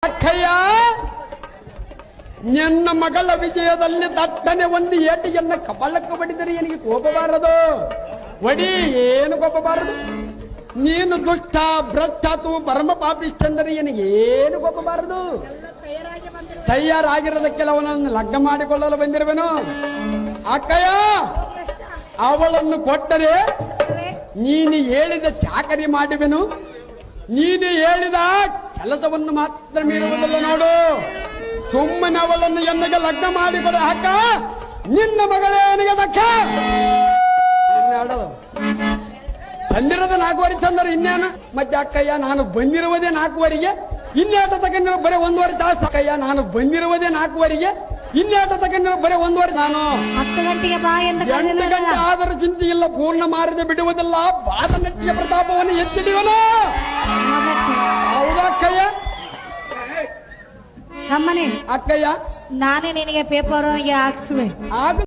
ಅಕ್ಕಯ್ಯ, ನಿನ್ನ ಮಗಳ ವಿಷಯದಲ್ಲಿ ದಟ್ಟನೆ ಒಂದು ಏಟಿಗೆನ್ನ ಕಪಾಳಕ್ಕೆ ಬಡಿದರೆ ನನಗೆ ಕೋಪಬಾರದು. ಒಡಿ, ಏನು ಕೋಪಬಾರದು? ನೀನು ದುಷ್ಟ ಭ್ರಷ್ಟಾತು ಪರಮ ಪಾಪಿಷ್ಟಂದರೆ ನನಗೇನು ಕೋಪಬಾರದು. ತಯಾರಾಗಿರೋದಕ್ಕೆಲ್ಲ ಅವನನ್ನು ಲಗ್ನ ಮಾಡಿಕೊಳ್ಳಲು ಬಂದಿರುವೆನು. ಅಕ್ಕಯ್ಯ, ಅವಳನ್ನು ಕೊಟ್ಟರೆ ನೀನು ಹೇಳಿದ ಚಾಕರಿ ಮಾಡುವೆನು. ನೀನು ಹೇಳಿದ ಕೆಲಸವನ್ನು ಮಾತ್ರ ಮೀರುವುದಿಲ್ಲ ನೋಡು. ಸುಮ್ಮನೆ ಅವಳನ್ನು ಎನ್ನಗೆ ಲಗ್ನ ಮಾಡಿಕೊಡ ಹಾಕ. ನಿನ್ನ ಮಗಳೇ ನನಗೆ ದಕ್ಕ. ಬಂದಿರೋದ 4 ಚಂದ್ರ ಇನ್ನೇನು ಮತ್ತೆ ಅಕ್ಕಯ್ಯ, ನಾನು ಬಂದಿರುವುದೇ 4 ಇನ್ನೇಟ ತಗೊಂಡಿರೋ ಬರೀ 1.5 ತಾಸು. ಅಕ್ಕಯ್ಯ, ನಾನು ಬಂದಿರುವುದೇ 4 ಇನ್ನೇಟ ತಗೊಂಡಿರೋ ಬರೀ 1.5. ನಾನು 10 ಗಂಟೆಗೆ ಬಾ ಎಂದು 8 ಗಂಟೆ ಆದರೂ ಚಿಂತೆ ಇಲ್ಲ, ಪೂರ್ಣ ಮಾರದೆ ಬಿಡುವುದಿಲ್ಲ. ಬಾದನಟ್ಟಿಯ ಪ್ರತಾಪವನ್ನು ಎತ್ತಿಡಿವನು. ಹೌದಾ ಅಕ್ಕಯ್ಯ? ನಮ್ಮನೆ ಅಕ್ಕಯ್ಯ, ನಾನೇ ನಿನಗೆ ಪೇಪರ್ ಹಾಕ್ಸುವೆ.